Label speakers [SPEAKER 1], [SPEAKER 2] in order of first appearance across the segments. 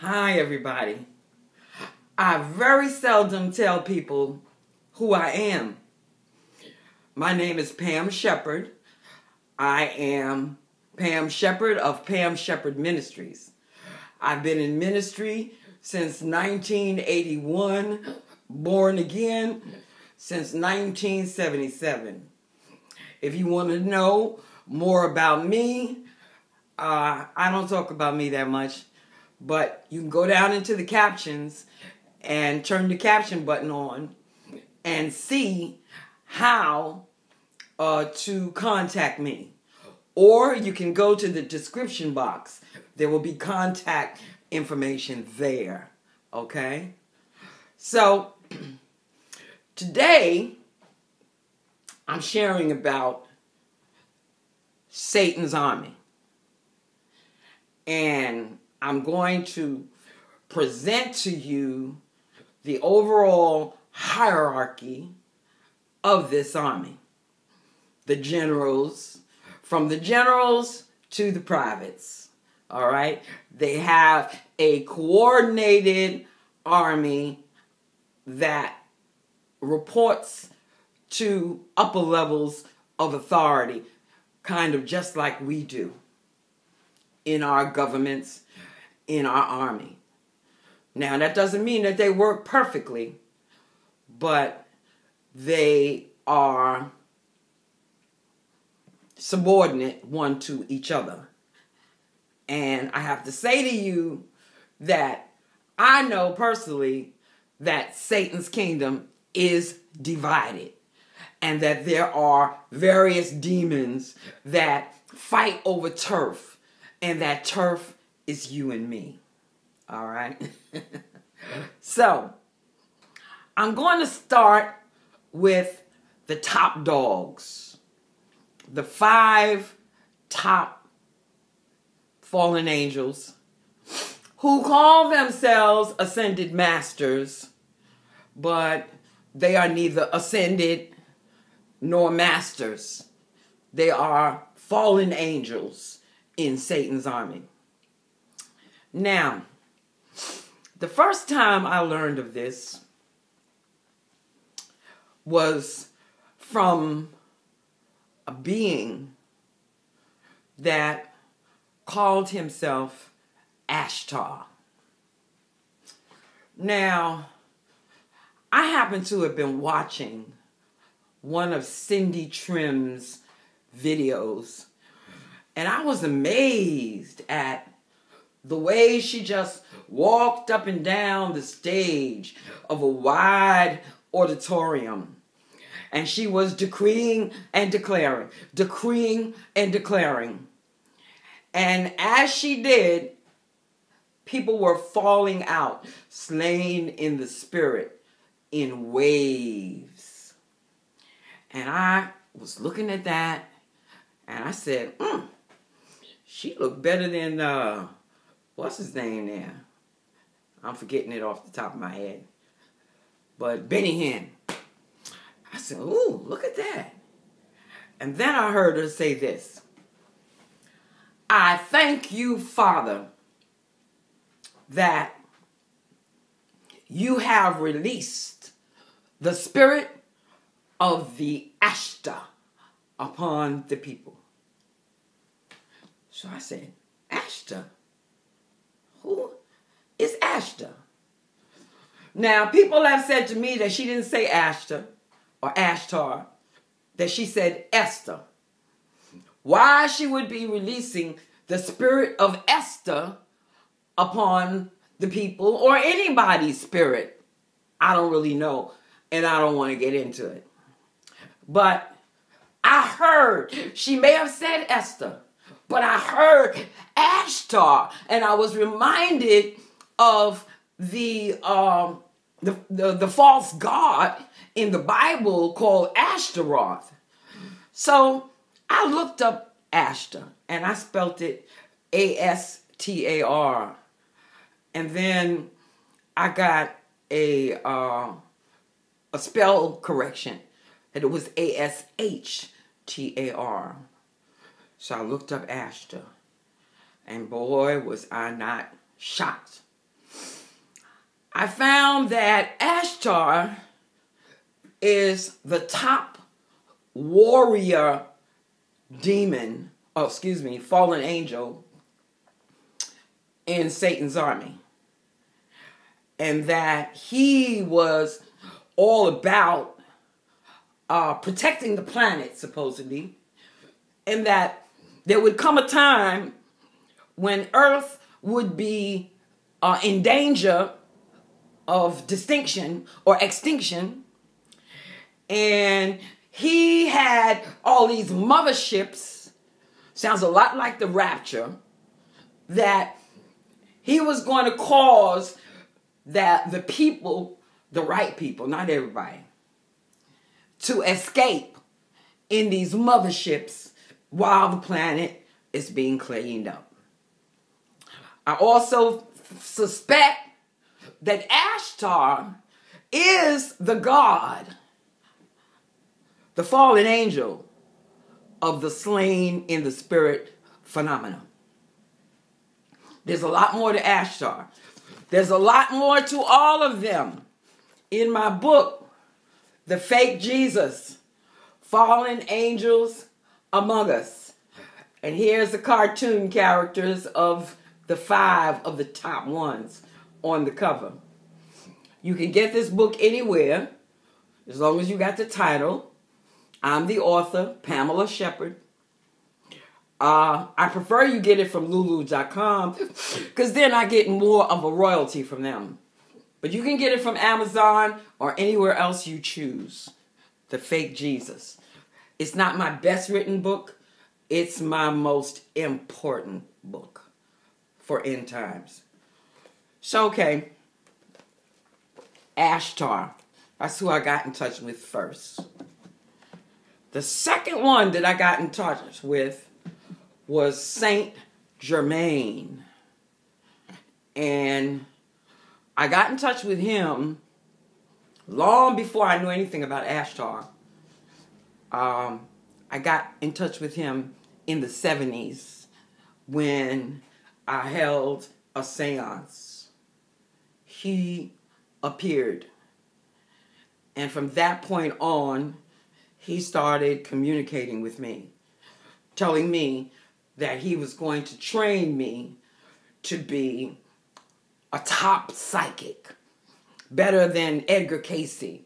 [SPEAKER 1] Hi, everybody. I very seldom tell people who I am. My name is Pam Sheppard. I am Pam Sheppard of Pam Sheppard Ministries. I've been in ministry since 1981, born again since 1977. If you want to know more about me, I don't talk about me that much, but you can go down into the captions and turn the caption button on and see how to contact me. Or you can go to the description box. There will be contact information there. Okay? So, today, I'm sharing about Satan's army. And I'm going to present to you the overall hierarchy of this army. The generals, from the generals to the privates. All right? They have a coordinated army that reports to upper levels of authority, kind of just like we do in our governments, in our army. Now, that doesn't mean that they work perfectly, but they are subordinate one to each other. And I have to say to you that I know personally that Satan's kingdom is divided, and that there are various demons that fight over turf, and that turf is you and me. All right? So, I'm going to start with the top dogs. The 5 top fallen angels who call themselves ascended masters, but they are neither ascended nor masters. They are fallen angels in Satan's army. Now, the first time I learned of this was from a being that called himself Ashtar. Now, I happen to have been watching one of Cindy Trim's videos, and I was amazed at the way she just walked up and down the stage of a wide auditorium. And she was decreeing and declaring, decreeing and declaring. And as she did, people were falling out, slain in the spirit, in waves. And I was looking at that, and I said, she looked better than, what's his name there? I'm forgetting it off the top of my head. But Benny Hinn. I said, ooh, look at that. And then I heard her say this. I thank you, Father, that you have released the spirit of the Ashtar upon the people. So I said, Ashtar? Who is Ashtar? Now, people have said to me that she didn't say Ashtar or Ashtar, that she said Esther. Why she would be releasing the spirit of Esther upon the people, or anybody's spirit, I don't really know, and I don't want to get into it. But I heard, she may have said Esther, but I heard Ashtar, and I was reminded of the false god in the Bible called Ashtaroth. So I looked up Ashtar, and I spelt it A-S-T-A-R. And then I got a spell correction, that it was A-S-H-T-A-R. So I looked up Ashtar, and boy, was I not shocked I found that Ashtar is the top warrior demon, fallen angel in Satan's army. And that he was all about protecting the planet, supposedly. And that there would come a time when Earth would be in danger of distinction or extinction. And he had all these motherships, sounds a lot like the rapture, that he was going to cause that the people, the right people, not everybody, to escape in these motherships while the planet is being cleaned up. I also suspect that Ashtar is the god, the fallen angel of the slain in the spirit phenomena. There's a lot more to Ashtar. There's a lot more to all of them. In my book, The Fake Jesus, Fallen Angels Among Us. And here's the cartoon characters of the 5 of the top ones on the cover. You can get this book anywhere, as long as you got the title. I'm the author, Pam Sheppard. I prefer you get it from lulu.com because then I get more of a royalty from them. But you can get it from Amazon or anywhere else you choose. The Fake Jesus. It's not my best written book. It's my most important book for end times. So, okay. Ashtar. That's who I got in touch with first. The second one that I got in touch with was Saint Germain. And I got in touch with him long before I knew anything about Ashtar. I got in touch with him in the 70s when I held a seance. He appeared. And from that point on, he started communicating with me, telling me that he was going to train me to be a top psychic, better than Edgar Casey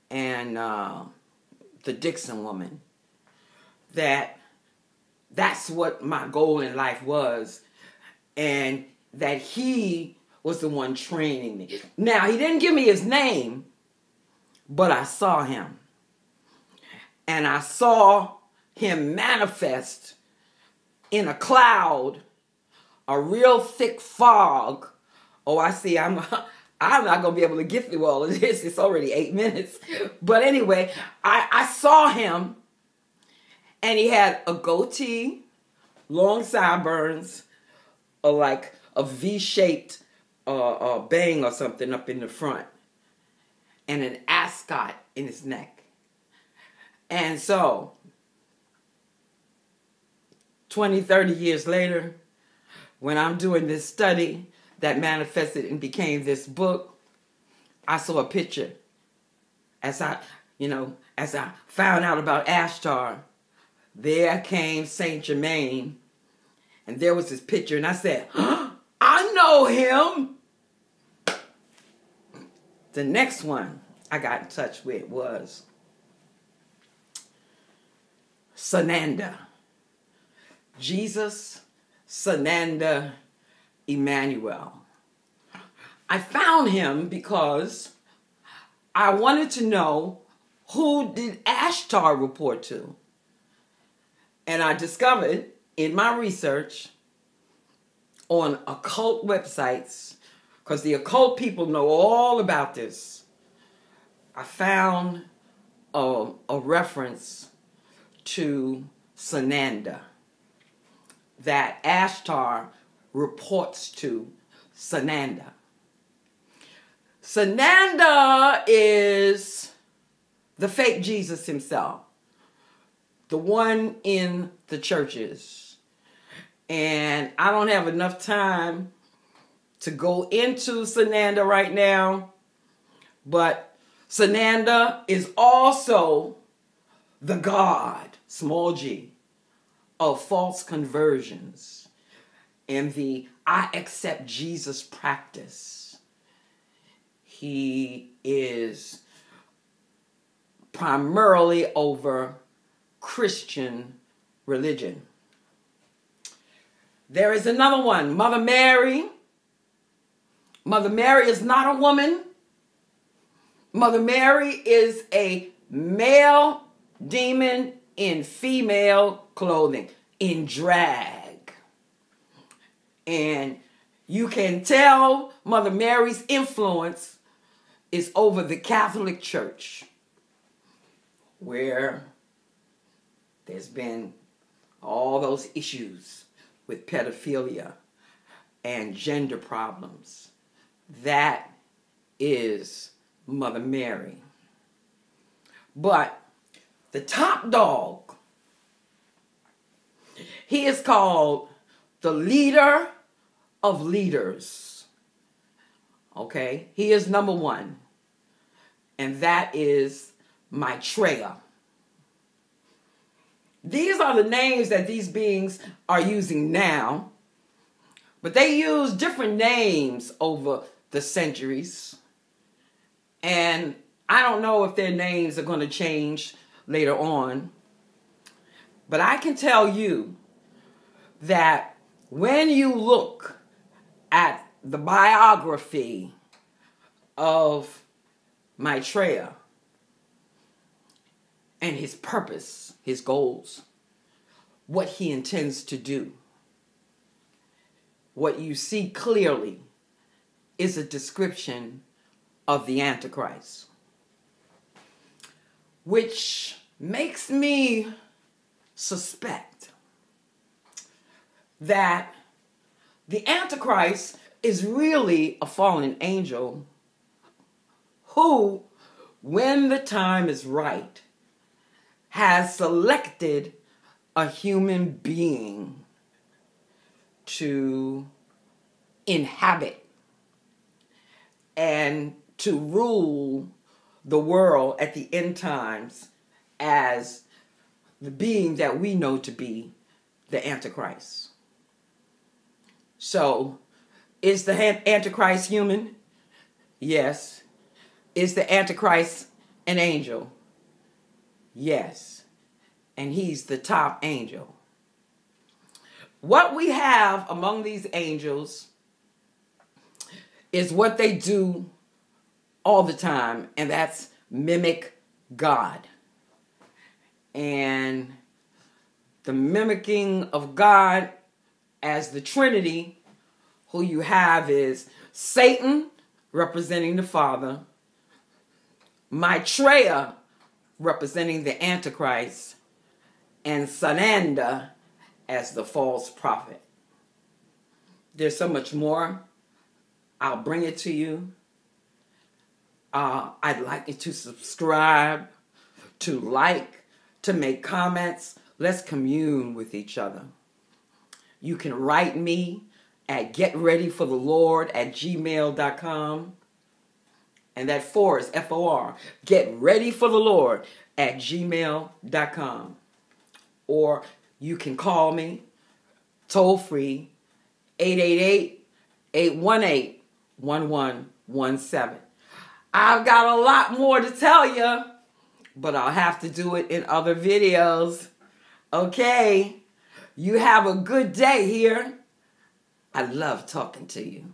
[SPEAKER 1] and the Dixon woman. That's what my goal in life was, and that he was the one training me. Now, he didn't give me his name, but I saw him. And I saw him manifest in a cloud, a real thick fog. Oh, I see. I'm not going to be able to get through all of this. It's already 8 minutes. But anyway, I saw him, and he had a goatee, long sideburns, or like a V-shaped bang or something up in the front, and an ascot in his neck. And so, 20, 30 years later, when I'm doing this study that manifested and became this book, I saw a picture. As I found out about Ashtar, there came Saint Germain, and there was this picture, and I said, I know him. The next one I got in touch with was Sananda. Jesus, Sananda, Immanuel. I found him because I wanted to know, who did Ashtar report to? And I discovered in my research on occult websites, because the occult people know all about this, I found a reference to Sananda, that Ashtar reports to Sananda. Sananda is the fake Jesus himself, the one in the churches. And I don't have enough time to go into Sananda right now, but Sananda is also the God, small g, of false conversions and the I accept Jesus practice. He is primarily over Christian religion. There is another one, Mother Mary. Mother Mary is not a woman. Mother Mary is a male demon in female clothing, in drag. And you can tell Mother Mary's influence is over the Catholic Church, where there's been all those issues with pedophilia and gender problems. That is Mother Mary. But the top dog, he is called the leader of leaders. Okay? He is number one. And that is Maitreya. These are the names that these beings are using now. But they use different names over the centuries. And I don't know if their names are going to change later on. But I can tell you that when you look at the biography of Maitreya and his purpose, his goals, what he intends to do, what you see clearly is a description of the Antichrist, which makes me suspect that the Antichrist is really a fallen angel who, when the time is right, has selected a human being to inhabit and to rule the world at the end times as the being that we know to be the Antichrist. So, is the Antichrist human? Yes. Is the Antichrist an angel? Yes. And he's the top angel. What we have among these angels is what they do all the time, and that's mimic God. And the mimicking of God as the Trinity, who you have is Satan representing the Father, Maitreya representing the Antichrist, and Sananda as the false prophet. There's so much more. I'll bring it to you. I'd like you to subscribe, to like, to make comments. Let's commune with each other. You can write me at getreadyforthelord@gmail.com. And that 4 is F-O-R. getreadyforthelord@gmail.com. Or you can call me toll free 888-818-1117. I've got a lot more to tell you, but I'll have to do it in other videos. Okay, you have a good day here. I love talking to you.